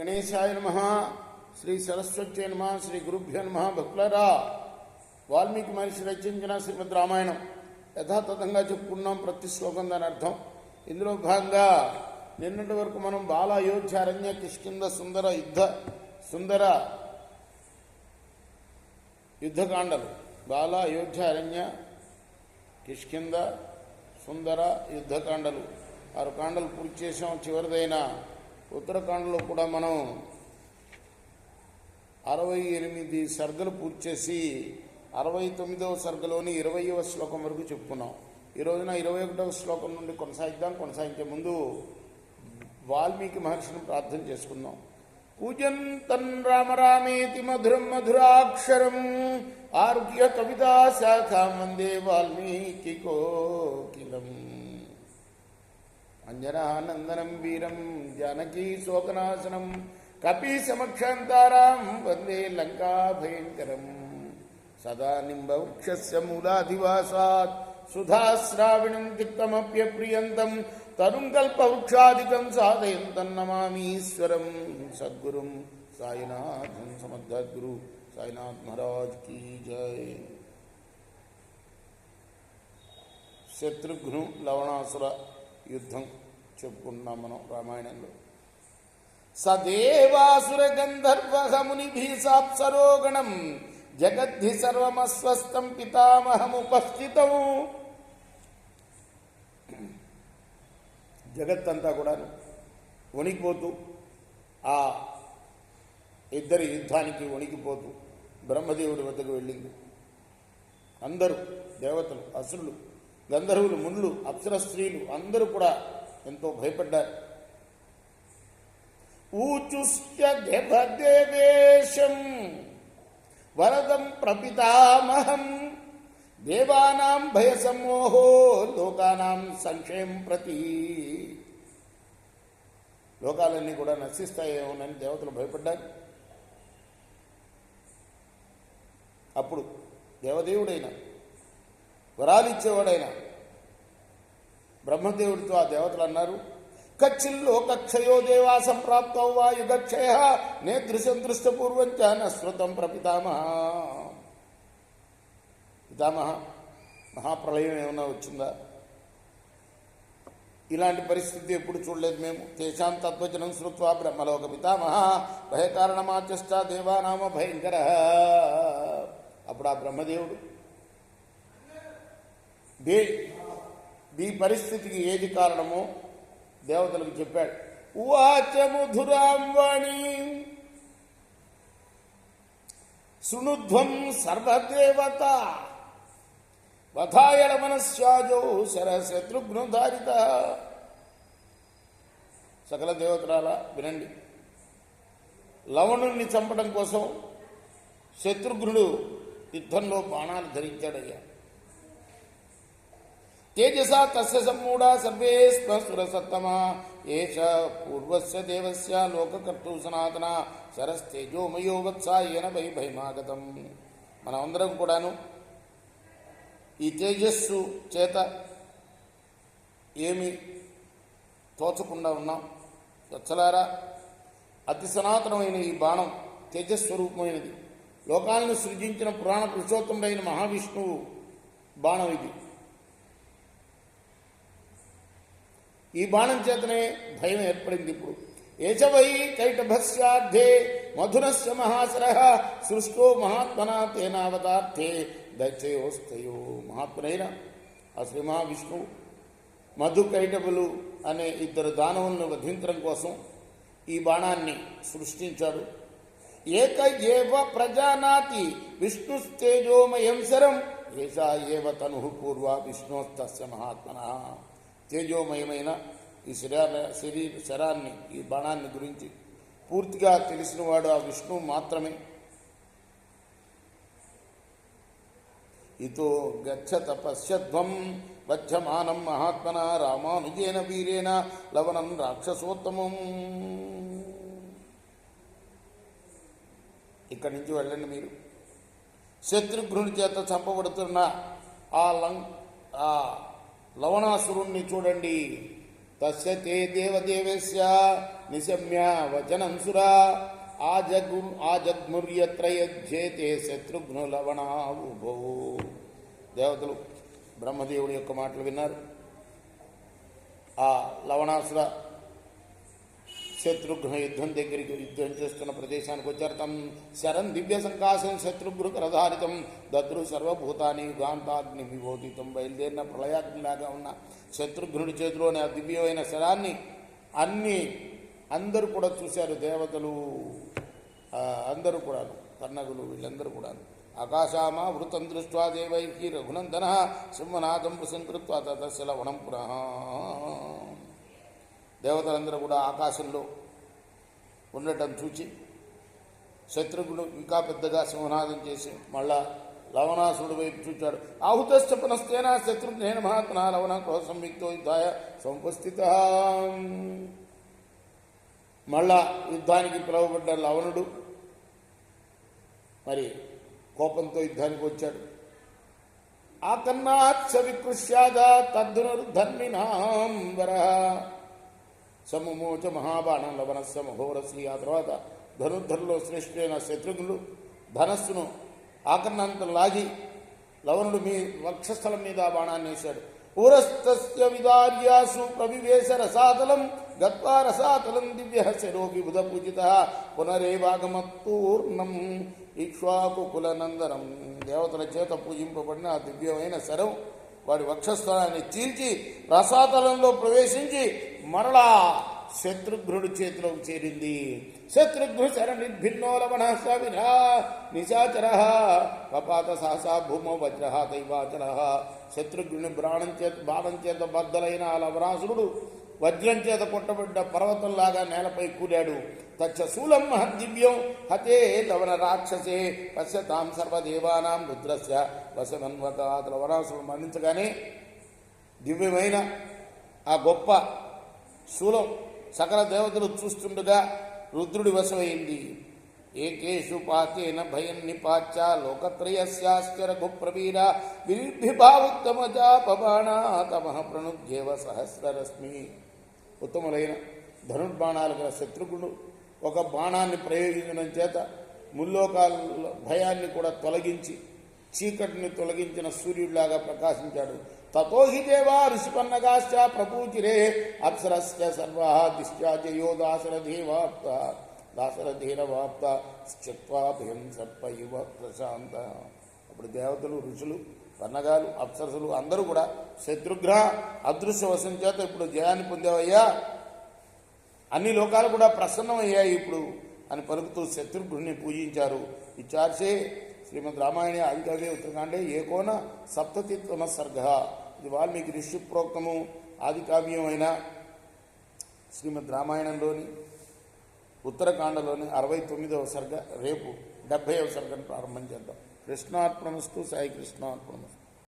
గణేశాయ నమః. శ్రీ సరస్వత్యై నమః. శ్రీ గురుభ్యో నమః. భక్తులారా, వాల్మీకి మహర్షి రచించిన శ్రీమద్ రామాయణం యథాతథంగా చెప్పుకున్నాం. ప్రతి శ్లోకం దాని అర్థం. ఇందులో భాగంగా నిన్నటి వరకు మనం బాల అయోధ్య అరణ్య కిష్కింద సుందర యుద్ధకాండలు, బాల అయోధ్య అరణ్య కిష్కింద సుందర యుద్ధకాండలు 6 కాండలు పూర్తి చేసాం. చివరిదైన ఉత్తరకాండలో కూడా మనం 68 సర్గలు పూర్తి చేసి 69వ సర్గలోని 20వ శ్లోకం వరకు చెప్పుకున్నాం. ఈ రోజున 21వ శ్లోకం నుండి కొనసాగించే ముందు వాల్మీకి మహర్షిని ప్రార్థన చేసుకుందాం. పూజంతం రామ రామేతి మధురం మధురాక్షరం ఆరుగ్య కవితా శాఖాం వందే వాల్మీకి కోకిలం. అంజనానందనం వీరం జానకీ శోకనాశనం కపీ సమక్షాంతారాం వందే లంకా భయంకరం. సదా నింబవృక్షస్య మూలాధివాసాత్ సుధాశ్రావిణం తిక్తమప్యప్రియంతం తరుం కల్పవృక్షాదికం సాధయంతం నమామీశ్వరం సద్గురుం సాయినాథం. సమర్థద్గురు సాయినాథ్ మహారాజ్ కీ జై. శత్రుఘ్ను లవణాసుర యుద్ధం చెప్పుకున్నాం మనం రామాయణంలో. సదేవాసుర గంధర్వ మునిభీసాప్సరోగణం జగద్ధి సర్వమస్వస్థం పితామహముపస్థితం. జగత్తంతా కూడా వణికిపోతూ, ఆ ఇద్దరి యుద్ధానికి వణికిపోతూ బ్రహ్మదేవుడి వద్దకు వెళ్ళింది. అందరూ దేవతలు, అసురులు, గంధర్వులు, మునులు, అప్సర స్త్రీలు అందరూ కూడా ఎంతో భయపడ్డారు. ఊచుష్య దేవేశం వరదం ప్రపితామహం దేవానాం భయసమ్మోహో లోకానాం సంక్షేమం ప్రతి. లోకాలన్నీ కూడా నశిస్తాయేమోనని దేవతలు భయపడ్డారు. అప్పుడు దేవదేవుడైన, వరాలిచ్చేవాడైన బ్రహ్మదేవుడితో ఆ దేవతలు అన్నారు, కచ్చిల్లోకక్షయో దేవా సంప్రాప్తో వా యుగక్షయ నేదృశం దృష్టపూర్వంచ నశ్రుతం ప్రపితామహ. పితామహ, మహాప్రళయం ఏమన్నా వచ్చిందా? ఇలాంటి పరిస్థితి ఎప్పుడు చూడలేదు మేము. తేషాం తత్వచనం శ్రుత్వా బ్రహ్మలోక పితామహ భయకారణమాచష్ట దేవానామ భయంకర. అప్పుడు ఆ బ్రహ్మదేవుడు ఈ పరిస్థితికి ఏది కారణమో దేవతలకు చెప్పాడు. ఉవాచ మధురాం వాణి శృణుధ్వం సర్వదేవత వధాయణ మనస్యాజో శరశత్రుఘ్నుధారిత. సకల దేవతరాల వినండి, లవణుణ్ణి చంపడం కోసం శత్రుఘ్నుడు యుద్ధంలో బాణాలు ధరించాడయ్యా. తేజసా తస్య సమ్మూఢా సర్వే స్వసురసత్తమా ఏష పూర్వస్య దేవస్య లోకకర్తృ సనాతన శరస్తేజోమయో వత్సాయన భయమాగతం. మనమందరం కూడాను ఈ తేజస్సు చేత ఏమి తోచకుండా ఉన్నాం. వత్సలారా, అతి సనాతనమైన ఈ బాణం తేజస్వరూపమైనది. లోకాలను సృజించిన పురాణ పురుషోత్తముడైన మహావిష్ణువు బాణం ఇది. ఈ బాణం చేతనే భయం ఏర్పడింది. ఇప్పుడు ఏచవై కైటభస్యార్థే మధురస్య మహాశర సృష్టో మహాత్మనా తేనావతార్థే దైత్యోస్తయో. మహాత్మునైన ఆ శ్రీ మహావిష్ణువు మధు కైటభులు అనే 2 దానవులను వధించడం కోసం ఈ బాణాన్ని సృష్టించాడు. ఏక ఏవ ప్రజానాతి విష్ణుస్తేజోమయం శరం ఏషా ఏవ తను పూర్వ విష్ణోస్తస్య మహాత్మన. తేజోమయమైన ఈ శరాన్ని, ఈ బాణాన్ని గురించి పూర్తిగా తెలిసినవాడు ఆ విష్ణువు మాత్రమే. ఇతో గచ్చత పశ్యధ్వం వధ్యమానం మహాత్మన రామానుజేన వీరేణ లవణం రాక్షసోత్తమం. ఇక్కడి నుంచి వెళ్ళండి మీరు. శత్రుఘ్నుడి చేత చంపబడుతున్న ఆ లవణాసురుణ్ణి చూడండి. తస్య తే దేవదేవస్య నిశమ్య వచనం సురా ఆజగ్ముర్యత్ర యజ్జేతే శత్రుఘ్ను లవణావుభో. దేవతలు బ్రహ్మదేవుడి యొక్క మాటలు విన్నారు. ఆ లవణాసుర శత్రుఘ్న యుద్ధం దగ్గరికి యుద్ధం చేస్తున్న ప్రదేశానికి వచ్చారు. తం శరం దివ్య సంకాశం శత్రుఘ్ను కరధారితం దద్రు సర్వభూతాన్ని యుగాంతాగ్ని విభోదితం. బయలుదేరిన ప్రళయాగ్నిలాగా ఉన్న శత్రుఘ్నుడి చేతిలోని ఆ దివ్యమైన శరాన్ని అందరూ కూడా చూశారు. దేవతలు అందరూ కూడా, కర్ణగులు, వీళ్ళందరూ కూడా. ఆకాశామా వృతం దృష్ట్వా దేవైకి రఘునందన సింహనాథం ప్రసంకృత్వా తస్య లవణం పునః. దేవతలందరూ కూడా ఆకాశంలో ఉండటం చూచి శత్రుఘ్నుడు ఇంకా పెద్దగా సింహనాదం చేసి మళ్ళా లవణాసురుడు వైపు చూచాడు. ఆహుతశ్చ పునస్తేన శత్రుఘ్నేన మహాత్మన లవణ క్రోధ సంయుక్తో యుద్ధాయ సముపస్థిత. మళ్ళా యుద్ధానికి పిలువబడ్డ లవణుడు మరి కోపంతో యుద్ధానికి వచ్చాడు. ఆకన్నాచ్చ వికృష్యాద తద్ధనుర్ధర్మినాంబర సముమోచ మహాబాణం లవణస్య మహోరసి. ఆ తర్వాత ధనుర్ధరులో శ్రేష్ఠుడైన శత్రుఘ్నుడు ధనస్సును ఆకర్ణంతం లాగి లవణుడు వక్షస్థలం మీద ఆ బాణాన్ని వేశాడు. పురస్తస్య విదార్యాసు ప్రవివేశ రసాతలం గత్వా రసాతలం దివ్య శరోగి బుధ పూజిత పునరేవాగమత్తూర్ణం ఇక్ష్వాకుకులనందనం. దేవతల చేత పూజింపబడిన ఆ దివ్యమైన శరం వాడి వక్షస్థలాన్ని చీల్చి రసాతలంలో ప్రవేశించి మరలా శత్రుఘ్నుడి చేతిలోకి చేరింది. శత్రుఘ్ను శర నిర్భిన్నో లవణ సవినా నిశాచర పపాత సహసా భూమో వజ్ర దైవాచర. శత్రుఘ్నుని బాణం చేత బద్దలైన ఆ లవణాసురుడు వజ్రం చేత కొట్టబడ్డ పర్వతంలాగా నేలపై కూలాడు. తచ్చశూలం మహద్దివ్యం హతే లవణ రాక్షసే పశ్యతాం సర్వదేవానాం రుద్రస్య వశమన్వత. లవణాసురుడు మరణించగానే దివ్యమైన ఆ గొప్ప శూలం సకల దేవతలు చూస్తుండగా రుద్రుడి వశమైంది. ఏకేషు పాతేన భయం నిపాచ లోకత్రయస్యాశ్చర గుప్రవీర విల్భిభావుత్తమజాపబాణా తమః ప్రణుజ్యేవ సహస్రరశ్మి. ఉత్తములైన ధనుర్బాణాలు గల శత్రుఘ్నుడు ఒక బాణాన్ని ప్రయోగించడం చేత ముల్లోకాల భయాన్ని కూడా తొలగించి చీకటిని తొలగించిన సూర్యుడిలాగా ప్రకాశించాడు. తతో హి దేవా ఋషిపన్నగాశ్చ ప్రభూచిరే అప్సరశ్చ సర్వా దిశ్చాజయో దాసరధీరవాప్త శ్చత్వాభయం సర్ప యువ ప్రశాంత. అప్పుడు దేవతలు, ఋషులు, పన్నగాలు, అప్సరసులు అందరూ కూడా శత్రుఘ్న అదృశ్యవశం చేత ఇప్పుడు జయాన్ని పొందావయ్యా, అన్ని లోకాలు కూడా ప్రసన్నమయ్యాయి ఇప్పుడు అని పలుకుతూ శత్రుఘ్నుని పూజించారు. ఇచ్చార్చే శ్రీమద్ రామాయణ ఆదికవి ఉత్తరకాండే ఏకోన సప్తతిత్వమ సర్గ. ఇది వాల్మీకి ఋషి ప్రోక్తము ఆదికావ్యమైన శ్రీమద్ రామాయణంలోని ఉత్తరకాండలోని 69వ సర్గ. రేపు 70వ సర్గను ప్రారంభం చేద్దాం. కృష్ణార్పణమస్తు. సాయి కృష్ణార్పణమస్తు.